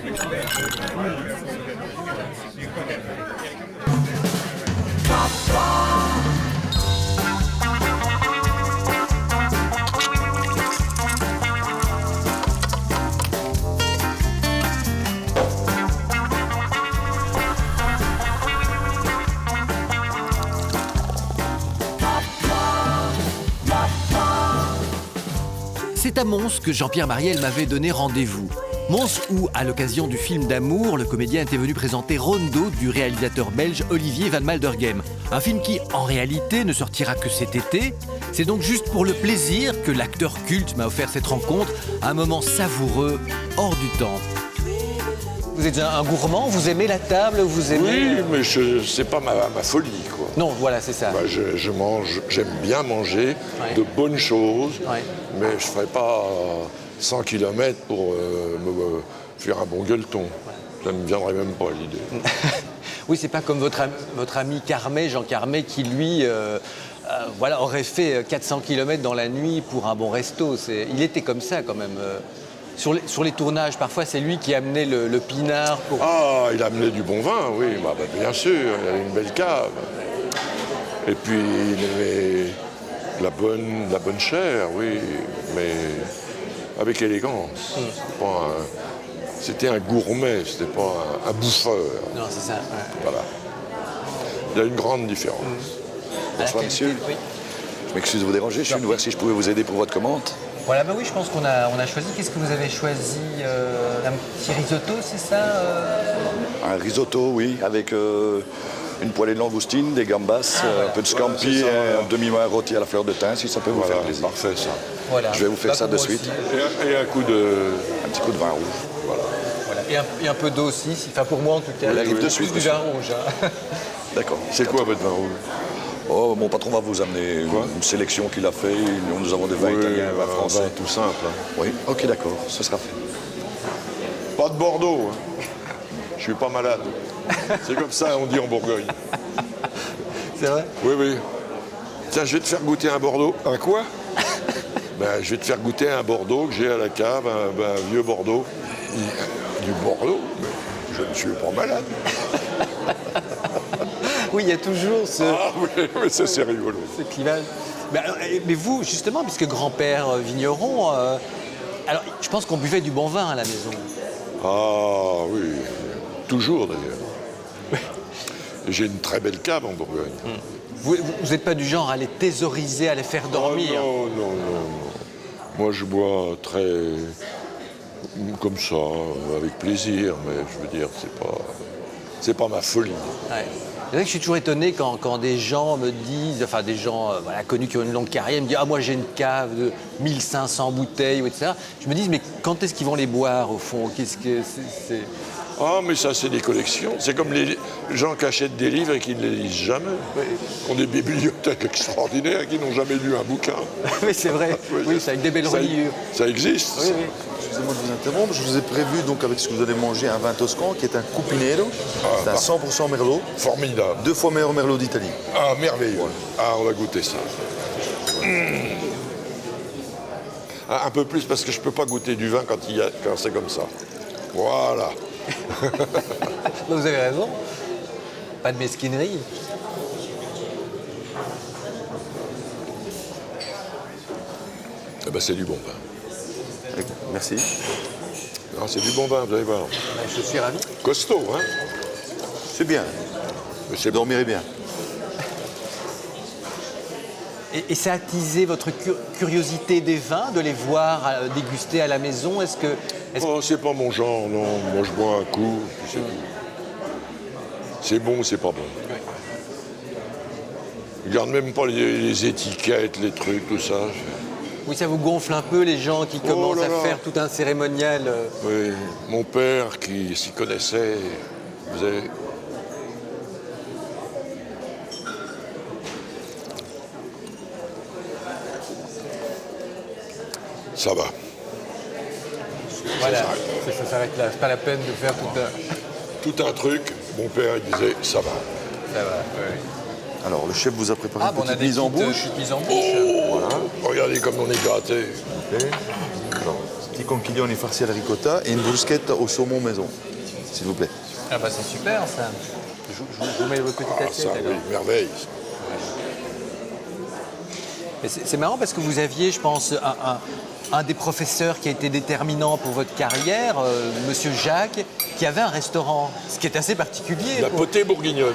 C'est à Mons que Jean-Pierre Marielle m'avait donné rendez-vous. Mons où, à l'occasion du film d'amour, le comédien était venu présenter Rondo du réalisateur belge Olivier Van Maldergem. Un film qui, en réalité, ne sortira que cet été. C'est donc juste pour le plaisir que l'acteur culte m'a offert cette rencontre, un moment savoureux, hors du temps. Vous êtes un gourmand, vous aimez la table, vous aimez... Oui, mais c'est pas ma folie, quoi. Non, voilà, c'est ça. Bah, j'aime bien manger de bonnes choses, mais je ne ferai pas 100 km pour me faire un bon gueuleton. Ça ne me viendrait même pas l'idée. Oui, c'est pas comme votre ami Carmet, Jean Carmet, qui lui aurait fait 400 km dans la nuit pour un bon resto. Il était comme ça quand même. Sur les tournages, parfois, c'est lui qui amenait le pinard pour... Ah, il amenait du bon vin, oui, bien sûr. Il avait une belle cave. Et puis, il aimait la bonne chair, oui, mais avec élégance. C'était un gourmet, c'était pas un bouffeur. Non, c'est ça. Ouais. Voilà. Il y a une grande différence. Bonsoir, monsieur. Oui. Je m'excuse de vous déranger, je suis venu voir si je pouvais vous aider pour votre commande. Voilà, oui, je pense qu'on a choisi. Qu'est-ce que vous avez choisi un petit risotto, c'est ça Un risotto, oui, avec une poêlée de langoustine, des gambas, un peu de scampi et un demi-mois rôti à la fleur de thym, si ça peut vous faire plaisir. Parfait, ça. Voilà. Je vais vous faire ça de suite. Et un petit coup de vin rouge. Voilà. Et un peu d'eau aussi, enfin pour moi en tout cas. Il arrive de suite, du vin rouge. Hein. D'accord. C'est quoi votre vin rouge? Oh, mon patron va vous amener une sélection qu'il a fait. Nous avons des vins italiens, des vins français. Vin tout simple. Hein. Oui, ok, d'accord, ce sera fait. Pas de Bordeaux. Hein. Je suis pas malade. C'est comme ça, on dit en Bourgogne. C'est vrai? Oui, oui. Tiens, je vais te faire goûter un Bordeaux. Un quoi? Je vais te faire goûter un Bordeaux que j'ai à la cave, un vieux Bordeaux. Du Bordeaux? Mais je ne suis pas malade. Oui, il y a toujours ce... Ah oui, mais ça c'est rigolo. Ce clivage. Mais vous, justement, puisque grand-père vigneron, alors je pense qu'on buvait du bon vin à la maison. Ah oui, toujours d'ailleurs. J'ai une très belle cave en Bourgogne. Vous n'êtes pas du genre à les thésauriser, à les faire dormir? Oh, non. Moi je bois très... comme ça, avec plaisir, mais je veux dire, c'est pas ma folie. Ouais. C'est vrai que je suis toujours étonné quand des gens me disent, enfin des gens connus qui ont une longue carrière, me disent « Ah, moi j'ai une cave de 1500 bouteilles, etc. » Je me dis « Mais quand est-ce qu'ils vont les boire, au fond? Qu'est-ce que c'est... » Ah, mais ça, c'est des collections. C'est comme les gens qui achètent des livres et qui ne les lisent jamais. Qui ont des bibliothèques extraordinaires et qui n'ont jamais lu un bouquin. Oui, c'est vrai. Oui, c'est avec des belles reliures. Ça existe. Oui, oui. Excusez-moi de vous interrompre, je vous ai prévu donc avec ce que vous allez manger un vin toscan qui est un Cupinero, c'est un 100% Merlot, Formidable. 2 fois meilleur Merlot d'Italie. Ah, merveilleux. Ah, on va goûter ça. Un peu plus parce que je ne peux pas goûter du vin quand c'est comme ça. Voilà. Vous avez raison. Pas de mesquinerie. Eh ben, c'est du bon vin. Merci. Non, c'est du bon vin, vous allez voir. Je suis ravi. Costaud, hein? C'est bien, Mais c'est vous dormirez bien. Et ça a attisé votre curiosité des vins, de les voir déguster à la maison? Oh, c'est pas mon genre, non. Moi, je bois un coup, puis c'est tout. C'est bon ou c'est pas bon. Je regarde même pas les étiquettes, les trucs, tout ça. Oui, ça vous gonfle un peu, les gens qui commencent à faire tout un cérémonial. Oui, mon père qui s'y connaissait faisait... Ça va. Voilà, ça s'arrête là. C'est pas la peine de faire Tout un truc, mon père il disait ça va. Ça va, oui. Alors, le chef vous a préparé une on a petite des mise en bouche. petites mises en bouche. Regardez comme on est gâté. Non, petit conchiglione farci alla ricotta et une bruschetta au saumon maison, s'il vous plaît. Ah bah c'est super ça. Je vous mets votre petite Ah, assiette ça, oui, alors. merveille. Et c'est marrant parce que vous aviez, je pense, un des professeurs qui a été déterminant pour votre carrière, Monsieur Jacques, qui avait un restaurant, ce qui est assez particulier. La potée bourguignonne,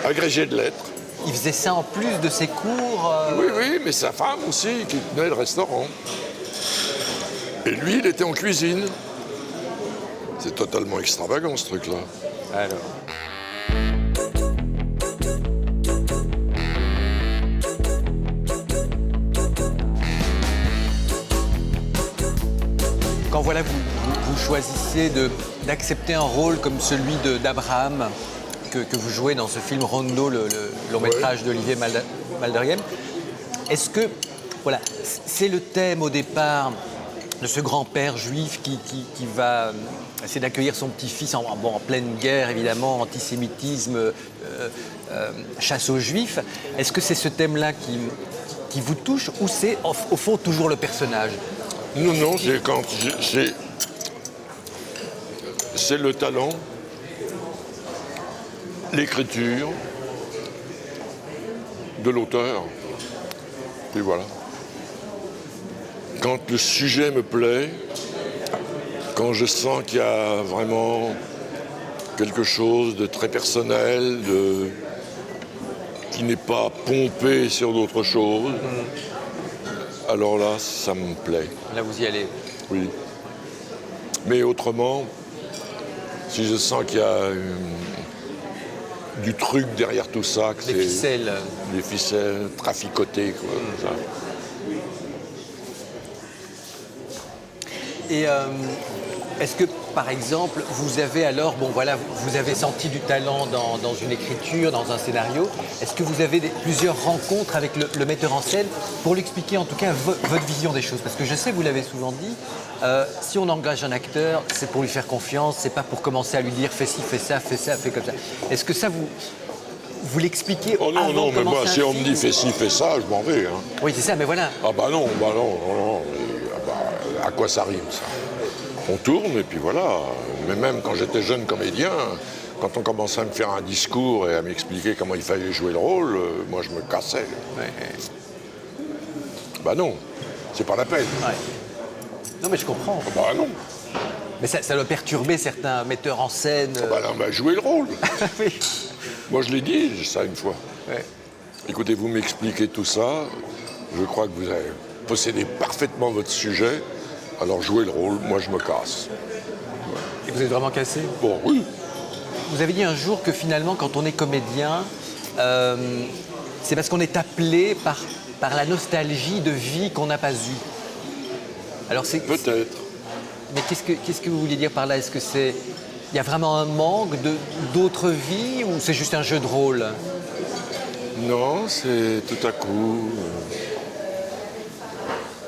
agrégé de lettres. Il faisait ça en plus de ses cours. Oui, mais sa femme aussi, qui tenait le restaurant. Et lui, il était en cuisine. C'est totalement extravagant, ce truc-là. Alors. Quand voilà, vous choisissez d'accepter un rôle comme celui d'Abraham que vous jouez dans ce film Rondo, le long-métrage d'Olivier Maldergem, est-ce que, voilà, c'est le thème au départ de ce grand-père juif qui va essayer d'accueillir son petit-fils en pleine guerre, évidemment, antisémitisme, chasse aux juifs. Est-ce que c'est ce thème-là qui vous touche ou c'est au fond toujours le personnage? Non, c'est le talent, l'écriture de l'auteur. Et voilà. Quand le sujet me plaît, quand je sens qu'il y a vraiment quelque chose de très personnel, qui n'est pas pompé sur d'autres choses, alors là, ça me plaît. Là, vous y allez. Oui. Mais autrement, si je sens qu'il y a du truc derrière tout ça, que Les ficelles. des ficelles traficotées, quoi. Ça. Et est-ce que, par exemple, vous avez alors, vous avez senti du talent dans une écriture, dans un scénario. Est-ce que vous avez plusieurs rencontres avec le metteur en scène pour lui expliquer en tout cas votre vision des choses? Parce que je sais, vous l'avez souvent dit, si on engage un acteur, c'est pour lui faire confiance, c'est pas pour commencer à lui dire fais ci, fais ça, fais comme ça. Est-ce que ça vous l'expliquez Oh non, avant non, de mais moi, commencer si un on me film dit fais ci, fais ça, je m'en vais. Hein. Oui, c'est ça, mais voilà. Ah non. À quoi ça rime, ça? On tourne et puis voilà. Mais même quand j'étais jeune comédien, quand on commençait à me faire un discours et à m'expliquer comment il fallait jouer le rôle, moi je me cassais. Ouais. Bah non, c'est pas la peine. Ouais. Non, mais je comprends. Bah non. Mais ça doit perturber certains metteurs en scène. Bah non, bah jouer le rôle. Oui. Moi je l'ai dit ça une fois. Ouais. Écoutez, vous m'expliquez tout ça, je crois que vous avez possédé parfaitement votre sujet, alors jouez le rôle, moi je me casse. Et vous êtes vraiment cassé? Bon, oui. Vous avez dit un jour que finalement, quand on est comédien, c'est parce qu'on est appelé par la nostalgie de vie qu'on n'a pas eue. Alors Peut-être. Mais qu'est-ce que vous vouliez dire par là? Est-ce que il y a vraiment un manque d'autres vies ou c'est juste un jeu de rôle? Non, c'est tout à coup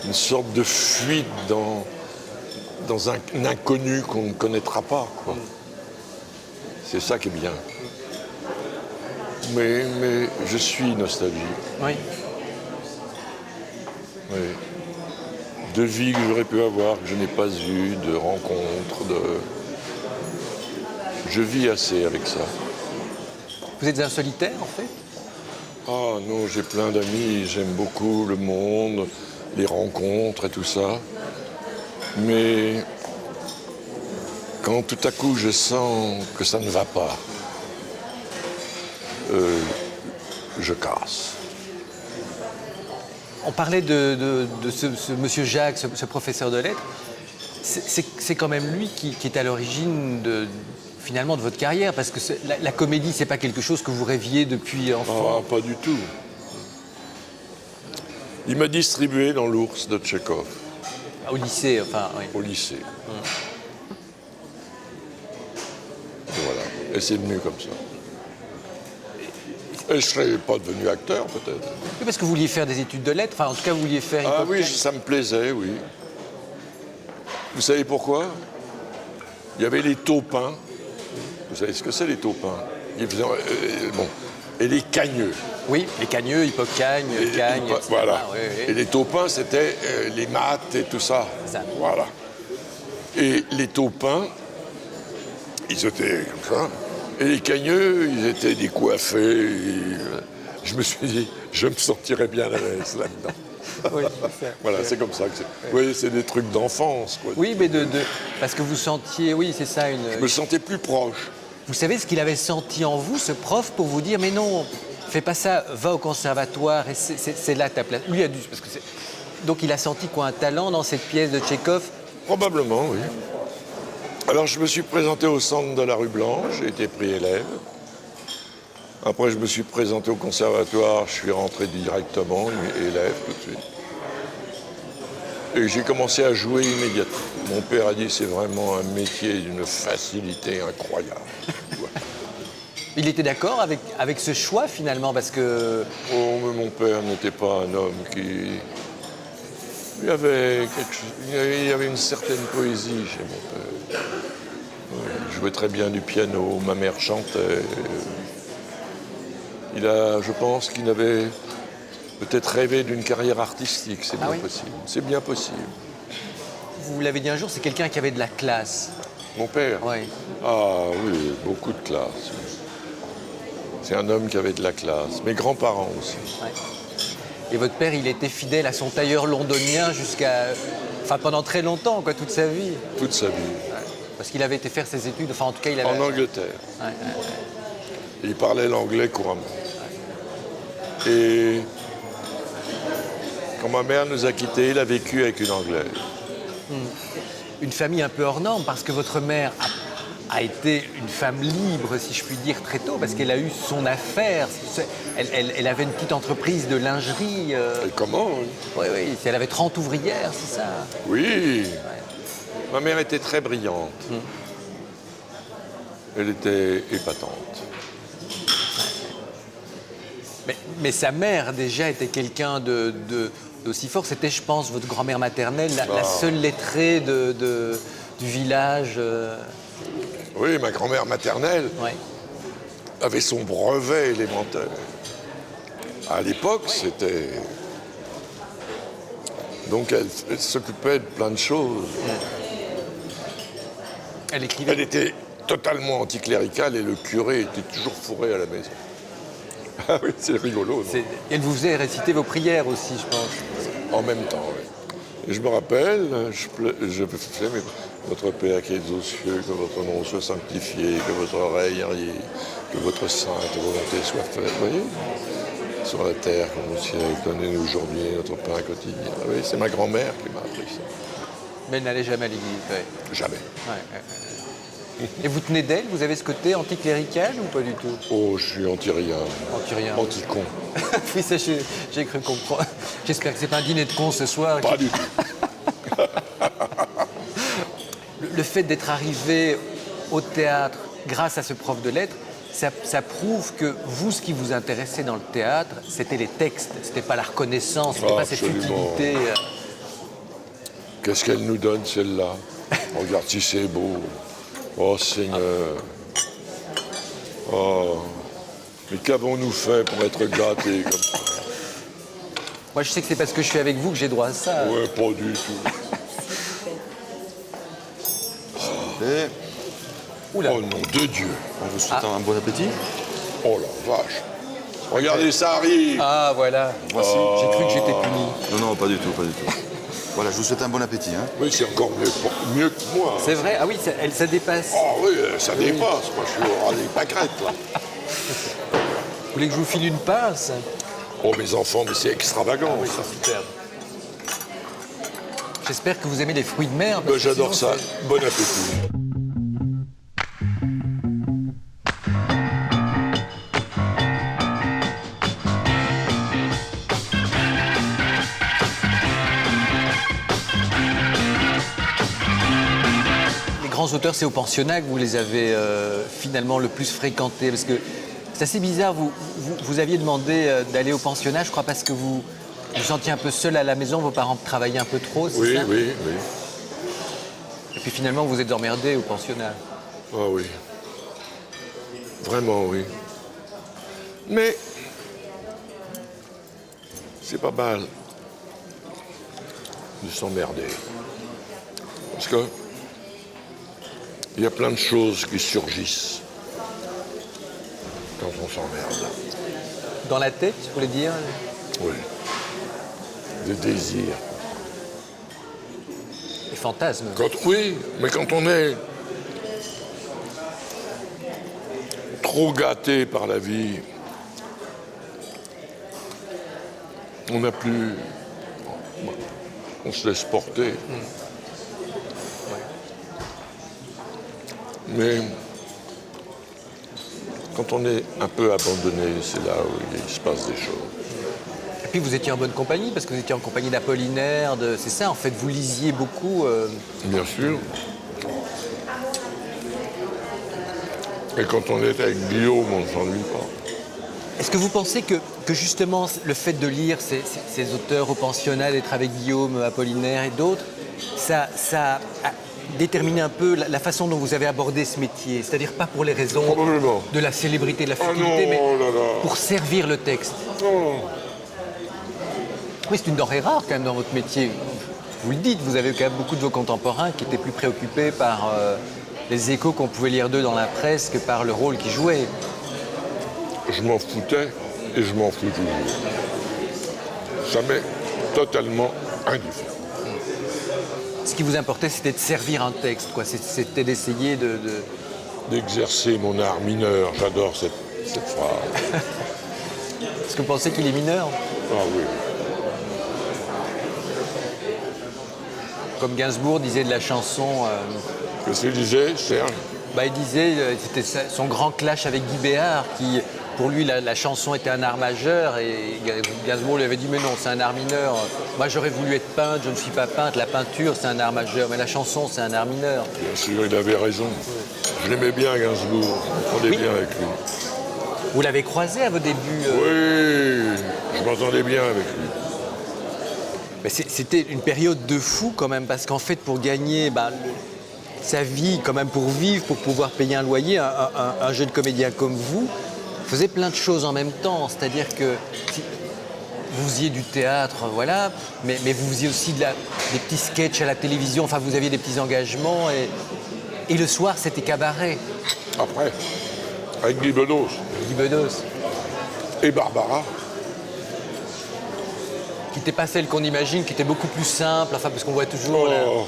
une sorte de fuite dans un inconnu qu'on ne connaîtra pas, quoi. C'est ça qui est bien. Mais je suis nostalgique. Oui. Oui. De vie que j'aurais pu avoir, que je n'ai pas eues, de rencontres, Je vis assez avec ça. Vous êtes un solitaire, en fait? Ah non, j'ai plein d'amis, j'aime beaucoup le monde, les rencontres et tout ça. Mais quand tout à coup je sens que ça ne va pas, je casse. On parlait de ce monsieur Jacques, ce professeur de lettres. C'est quand même lui qui est à l'origine finalement de votre carrière, parce que la comédie, c'est pas quelque chose que vous rêviez depuis enfant. Ah, pas du tout. Il m'a distribué dans l'Ours de Tchekhov, Au lycée, enfin, oui. au lycée. Et voilà. Et c'est venu comme ça. Et je ne serais pas devenu acteur, peut-être. Oui, parce que vous vouliez faire des études de lettres, enfin, en tout cas, vous vouliez faire... Ah oui, ça me plaisait, oui. Vous savez pourquoi? Il y avait les taupins. Vous savez ce que c'est, les taupins? Bon, et les cagneux. Oui, les cagneux, hippocagne, cagne, etc. Voilà. Oui, oui. Et les taupins, c'était les maths et tout ça. Ça. Voilà. Et les taupins, ils étaient comme ça. Et les cagneux, ils étaient décoiffés. Je me suis dit, je me sentirais bien à l'aise là-dedans. Oui, c'est ça. Voilà, c'est comme ça que c'est. Oui, c'est des trucs d'enfance, quoi. Oui, mais parce que vous sentiez, oui, c'est ça, Je me sentais plus proche. Vous savez ce qu'il avait senti en vous, ce prof, pour vous dire, mais non, fais pas ça, va au conservatoire, et c'est là ta place. Lui a dû, parce que donc il a senti quoi, un talent dans cette pièce de Tchekhov? Probablement, oui. Alors, je me suis présenté au centre de la rue Blanche, j'ai été pris élève. Après, je me suis présenté au conservatoire, je suis rentré directement, élève tout de suite. Et j'ai commencé à jouer immédiatement. Mon père a dit c'est vraiment un métier d'une facilité incroyable. Il était d'accord avec ce choix finalement, parce que... Oh, mais mon père n'était pas un homme qui... Il y avait une certaine poésie chez mon père. Il jouait très bien du piano, ma mère chantait. Je pense qu'il avait peut-être rêvé d'une carrière artistique, c'est bien possible. C'est bien possible. Vous l'avez dit un jour, c'est quelqu'un qui avait de la classe. Mon père? Oui. Ah oui, beaucoup de classe. C'est un homme qui avait de la classe. Mes grands-parents aussi. Ouais. Et votre père, il était fidèle à son tailleur londonien pendant très longtemps, quoi, toute sa vie. Toute sa vie. Ouais. Parce qu'il avait été faire ses études, enfin en tout cas il avait... En Angleterre. Ouais. Il parlait l'anglais couramment. Et quand ma mère nous a quittés, il a vécu avec une Anglaise. Une famille un peu hors norme, parce que votre mère a été une femme libre, si je puis dire, très tôt, parce qu'elle a eu son affaire. Elle avait une petite entreprise de lingerie. Et comment? Oui, elle avait 30 ouvrières, c'est ça? Oui. Ma mère était très brillante. Elle était épatante. Mais sa mère, déjà, était quelqu'un d'aussi fort. C'était, je pense, votre grand-mère maternelle, la seule lettrée du village. Oui, ma grand-mère maternelle avait son brevet élémentaire. À l'époque, c'était... Donc, elle s'occupait de plein de choses. Elle écrivait... Elle était totalement anticléricale et le curé était toujours fourré à la maison. Ah oui, c'est rigolo. Non? Elle vous faisait réciter vos prières aussi, je pense. En même temps, oui. Et je me rappelle, je faisais, mais votre Père qui est aux cieux, que votre nom soit sanctifié, que votre règne arrive, que votre sainte volonté soit faite. Vous voyez? Sur la terre comme au ciel, donnez-nous aujourd'hui notre pain quotidien. Ah oui, c'est ma grand-mère qui m'a appris ça. Mais elle n'allait jamais à l'église, Jamais. Et vous tenez d'elle? Vous avez ce côté anticlérical ou pas du tout? Oh, je suis anti-rien. Anti-rien. Anti-con. Oui, ça, j'ai cru comprendre. J'espère que c'est pas un dîner de cons ce soir. Pas du tout. Le fait d'être arrivé au théâtre grâce à ce prof de lettres, ça prouve que vous, ce qui vous intéressait dans le théâtre, c'était les textes, c'était pas la reconnaissance, c'était pas cette utilité. Qu'est-ce qu'elle nous donne, celle-là? Regarde si c'est beau. Oh, Seigneur. Oh. Mais qu'avons-nous fait pour être gâtés comme ça? Moi, je sais que c'est parce que je suis avec vous que j'ai droit à ça. Ouais, pas du tout. Et Oula. Oh, nom de Dieu. on vous souhaite un bon appétit. Oh la vache. Regardez, ça arrive. Ah, voilà. Voici. J'ai cru que j'étais puni. Non, pas du tout, pas du tout. Voilà, je vous souhaite un bon appétit. Hein. Oui, c'est encore mieux que moi. C'est vrai? Ah oui, ça dépasse. Oh oui, ça dépasse. Moi, je suis au ras des pâquerettes, là. Vous voulez que je vous file une pince? Oh, mes enfants, mais c'est extravagant, ça. C'est superbe. J'espère que vous aimez les fruits de mer. parce que J'adore sinon, ça. Bon appétit. Les grands auteurs, c'est au pensionnat que vous les avez finalement le plus fréquentés. Parce que c'est assez bizarre, vous aviez demandé d'aller au pensionnat, je crois, parce que vous vous sentiez un peu seul à la maison, vos parents travaillaient un peu trop, c'est ça? Oui. Et puis finalement, vous êtes emmerdé au pensionnat. Ah oui. Vraiment, oui. Mais c'est pas mal de s'emmerder. Parce que il y a plein de choses qui surgissent quand on s'emmerde. Dans la tête, vous voulez dire? Oui. Des désirs. Les fantasmes. Oui, mais quand on est trop gâté par la vie, on n'a plus... On se laisse porter. Mais quand on est un peu abandonné, c'est là où il se passe des choses. Et puis vous étiez en bonne compagnie, parce que vous étiez en compagnie d'Apollinaire, c'est ça en fait, vous lisiez beaucoup. Bien sûr. Et quand on est avec Guillaume, on ne s'ennuie pas. Est-ce que vous pensez que justement le fait de lire ces auteurs au pensionnat, d'être avec Guillaume, Apollinaire et d'autres, ça a déterminé un peu la façon dont vous avez abordé ce métier? C'est-à-dire pas pour les raisons Probablement. de la célébrité, de la Ah futilité, non, mais oh là là. pour servir le texte. Oh. Oui, c'est une denrée rare quand même dans votre métier. Vous le dites, vous avez quand même beaucoup de vos contemporains qui étaient plus préoccupés par les échos qu'on pouvait lire d'eux dans la presse que par le rôle qu'ils jouaient. Je m'en foutais et je m'en fous toujours. Ça m'est totalement indifférent. Ce qui vous importait, c'était de servir un texte, quoi. C'était d'essayer D'exercer mon art mineur, j'adore cette phrase. Est-ce que vous pensez qu'il est mineur? Ah oui. Comme Gainsbourg disait de la chanson, Qu'est-ce qu'il disait, Serge? il disait, c'était son grand clash avec Guy Béard, qui, pour lui, la chanson était un art majeur, et Gainsbourg lui avait dit, mais non, c'est un art mineur. Moi, j'aurais voulu être peintre, je ne suis pas peintre, la peinture, c'est un art majeur, mais la chanson, c'est un art mineur. Bien sûr, il avait raison. Je l'aimais bien, Gainsbourg. Je m'entendais bien avec lui. Vous l'avez croisé à vos débuts Oui, je m'entendais bien avec lui. Mais c'était une période de fou quand même, parce qu'en fait, pour gagner sa vie, quand même pour vivre, pour pouvoir payer un loyer, un jeune comédien comme vous faisait plein de choses en même temps. C'est-à-dire que vous faisiez du théâtre, voilà, mais vous faisiez aussi des petits sketchs à la télévision, enfin vous aviez des petits engagements, et le soir, c'était cabaret. Après, avec Guy Bedos Guy Bedos, et Barbara. qui n'était pas celle qu'on imagine, qui était beaucoup plus simple, enfin parce qu'on voit toujours... Oh.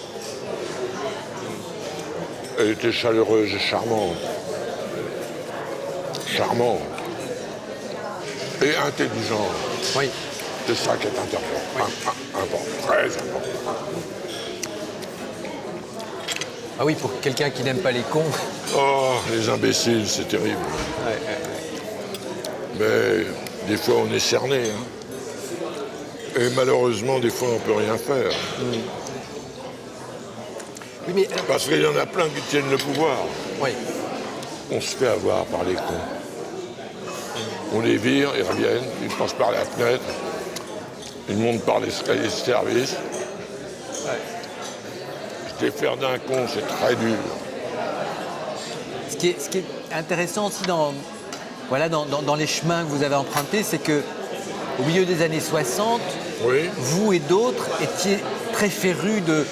Elle était chaleureuse et charmante. Charmante. Et intelligente. Oui. C'est ça qui est important. Très important. Ah oui, pour quelqu'un qui n'aime pas les cons. Oh, les imbéciles, c'est terrible. Mais des fois, on est cerné. Et malheureusement, des fois, on ne peut rien faire. Oui, mais... Parce qu'il y en a plein qui tiennent le pouvoir. Oui. On se fait avoir par les cons. On les vire, ils reviennent, ils passent par la fenêtre, ils montent par l'escalier de service. Se défaire d'un con, c'est très dur. Ce qui est intéressant aussi dans les chemins que vous avez empruntés, c'est que au milieu des années 60, Oui. vous et d'autres étiez très férus de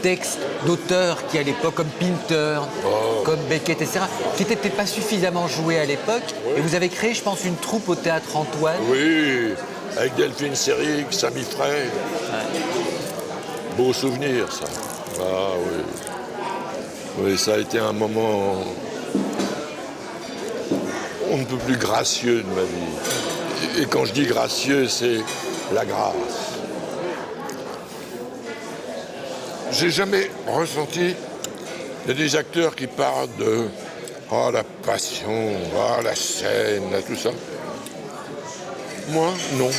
textes d'auteurs qui, à l'époque, comme Pinter, comme Beckett, etc., qui n'étaient peut-être pas suffisamment joués à l'époque. Et vous avez créé, je pense, une troupe au Théâtre Antoine. Oui, avec Delphine Seyrig, Samy Frey. Beau souvenir, ça. Ah oui. Oui, ça a été un moment on ne peut plus gracieux de ma vie. Et quand je dis gracieux, c'est la grâce. J'ai jamais ressenti. Il y a des acteurs qui parlent de la passion, la scène, tout ça. Moi, non.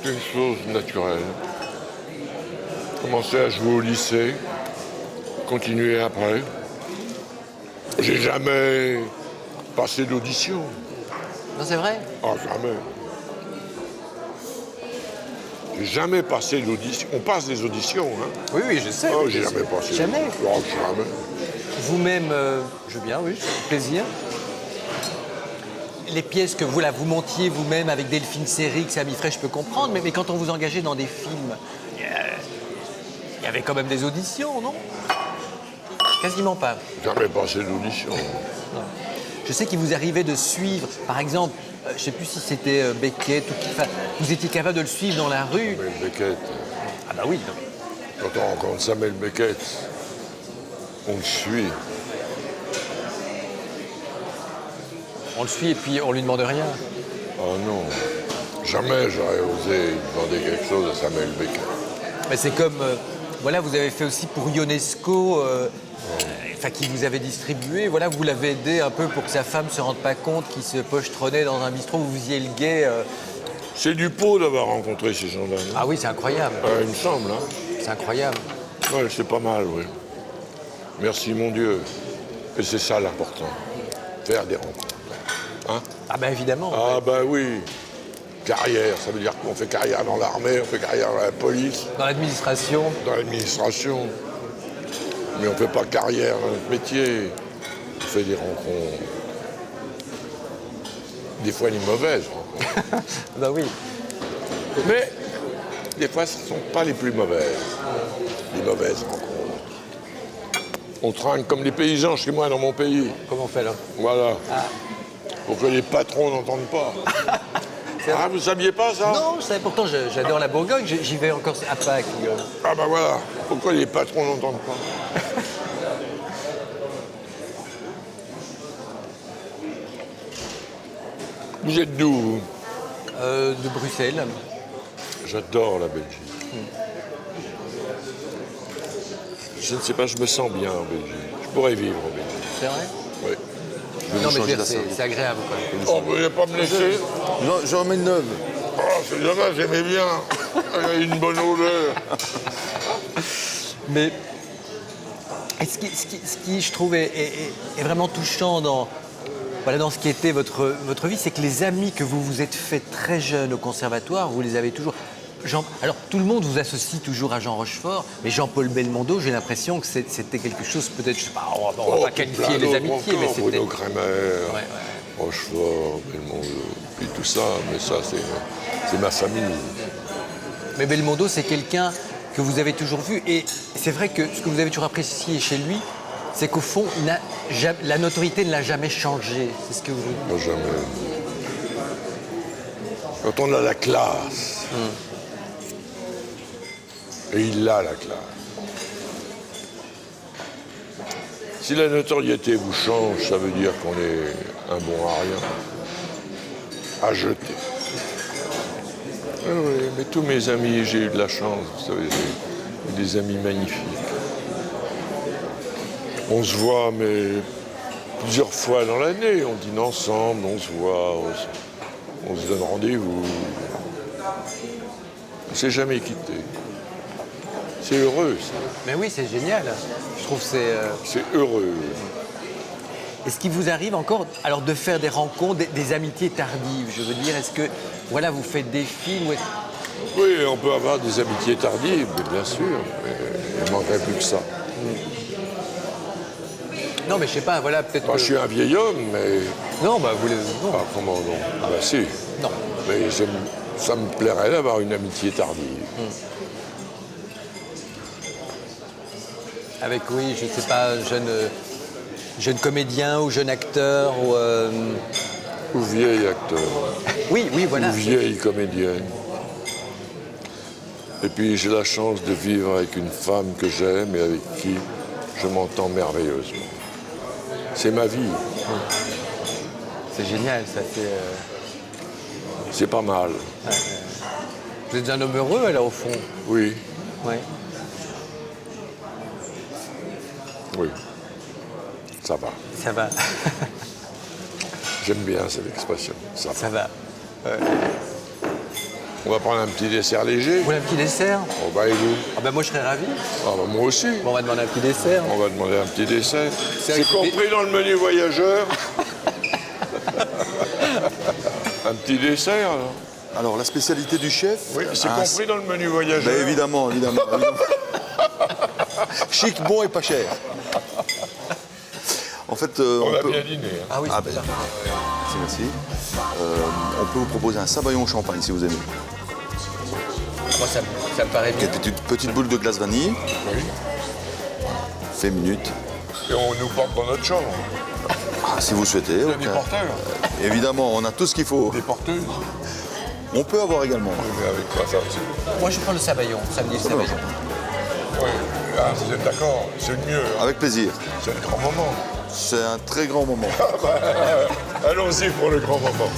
C'est une chose naturelle. Commencer à jouer au lycée, continuer après. J'ai jamais passé d'audition. Non, c'est vrai? Ah, jamais. J'ai jamais passé d'audition. On passe des auditions, hein. Oui, je sais. Oh, j'ai jamais passé. Jamais. Oh, jamais. vous-même, je veux bien, oui, avec plaisir. Les pièces que vous montiez vous-même avec Delphine Seyrig, Samy Frey, je peux comprendre, mais quand on vous engageait dans des films, il y avait quand même des auditions, non? Quasiment pas. Jamais passé d'audition. Je sais qu'il vous arrivait de suivre, par exemple, je ne sais plus si c'était Beckett ou qui, enfin, vous étiez capable de le suivre dans la rue. Mais Beckett, Ah bah oui. quand on rencontre Samuel Beckett, on le suit. On le suit et puis on lui demande rien. Oh non, jamais j'aurais osé demander quelque chose à Samuel Beckett. Mais c'est comme, voilà, vous avez fait aussi pour Ionesco, enfin qui vous avait distribué, voilà, vous l'avez aidé un peu pour que sa femme ne se rende pas compte qu'il se pochetronnait dans un bistrot, vous faisiez le guet. C'est du pot d'avoir rencontré ces gens-là. Non Ah oui, c'est incroyable. Il me semble, hein. C'est incroyable. Ouais, c'est pas mal, oui. Merci mon Dieu. Et c'est ça l'important. Faire des rencontres. Hein? Ah ben évidemment. Ah bah oui. Carrière, ça veut dire qu'on fait carrière dans l'armée, on fait carrière dans la police, Dans l'administration. dans l'administration. Mais on ne fait pas carrière dans notre métier. On fait des rencontres. Des fois, des mauvaises rencontres. Ben oui. Mais des fois, ce ne sont pas les plus mauvaises. Les mauvaises rencontres. On trinque comme des paysans chez moi dans mon pays. Comment on fait là? Voilà. Pour que les patrons n'entendent pas. Ah, vous saviez pas ça? Non, je savais, pourtant j'adore la Bourgogne, j'y vais encore à Pâques. Ah bah voilà. Pourquoi les patrons n'entendent pas? Vous êtes d'où, vous? De Bruxelles. J'adore la Belgique. Je ne sais pas, je me sens bien en Belgique. Je pourrais vivre en Belgique. C'est vrai? Oui. Non, mais je veux dire, c'est agréable. Quoi. Oh, vous voulez pas me laisser? J'en mets 9. Oh, c'est dommage, j'aimais bien. Elle a une bonne odeur. Mais ce qui, je trouve, est vraiment touchant dans ce qui était votre vie, c'est que les amis que vous vous êtes fait très jeune au conservatoire, vous les avez toujours. Alors, tout le monde vous associe toujours à Jean Rochefort, mais Jean-Paul Belmondo, j'ai l'impression que c'était quelque chose, peut-être, je sais pas, on va pas qualifier les amitiés, mais c'était. Bruno Kremer, Rochefort, Belmondo, puis tout ça, mais ça, c'est ma famille. Mais Belmondo, c'est quelqu'un que vous avez toujours vu, et c'est vrai que ce que vous avez toujours apprécié chez lui, c'est qu'au fond, la notoriété ne l'a jamais changé. C'est ce que vous dites. Pas jamais. Quand on a la classe, et il a la classe. Si la notoriété vous change, ça veut dire qu'on est un bon à rien, à jeter. Ah oui, mais tous mes amis, j'ai eu de la chance, vous savez, j'ai des amis magnifiques. On se voit, mais plusieurs fois dans l'année, on dîne ensemble, on se voit, on se donne rendez-vous. On ne s'est jamais quitté. C'est heureux, ça. Mais oui, c'est génial. Je trouve que c'est. C'est heureux. Est-ce qu'il vous arrive encore, alors, de faire des rencontres, des amitiés tardives? Je veux dire, est-ce que, voilà, vous faites des films Oui, on peut avoir des amitiés tardives, bien sûr. Mais il ne manquerait plus que ça. Non, mais je sais pas, voilà, peut-être. Moi, je suis un vieil homme, mais... Non, bah, vous le. Non. Ah, comment non? Ah, bah si. Non. Mais ça me plairait d'avoir une amitié tardive. Avec, oui, je sais pas, jeune comédien ou jeune acteur ou. Ou vieil acteur. Oui, voilà. Ou vieille comédienne. Et puis j'ai la chance de vivre avec une femme que j'aime et avec qui je m'entends merveilleusement. C'est ma vie. C'est génial, ça fait. C'est pas mal. Vous êtes un homme heureux, alors, au fond. Oui, Ouais. oui. Ça va. Ça va. J'aime bien cette expression. Ça va. Ça va. On va prendre un petit dessert léger. Vous voulez un petit dessert? Oh bah et vous? Ah ben moi, je serais ravi. Ah bah moi aussi. Bon, on va demander un petit dessert. On va demander un petit dessert. C'est C'est compris dans le menu voyageur. Un petit dessert, alors. Alors, la spécialité du chef. Oui, c'est un- compris dans le menu voyageur. Ben, évidemment. Chic, bon et pas cher. En fait, On a peut... bien dîné. Hein. Ah oui, Ah ben, merci. On peut vous proposer un sabayon au champagne si vous aimez. moi ça me paraît bien. Une petite boule de glace vanille, Oui. fait minute. Et on nous porte dans notre chambre. Ah, si vous souhaitez. Il y a ok. des porteurs, Évidemment, on a tout ce qu'il faut. des porteuses. On peut avoir également. Mais avec quoi ça aussi? Moi je prends le sabayon, samedi le sabayon. Oui. Ah, vous êtes d'accord, c'est le mieux. Hein. Avec plaisir. C'est le grand moment. C'est un très grand moment. Allons-y pour le grand moment.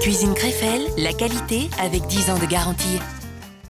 Cuisine Créfelle, la qualité avec 10 ans de garantie.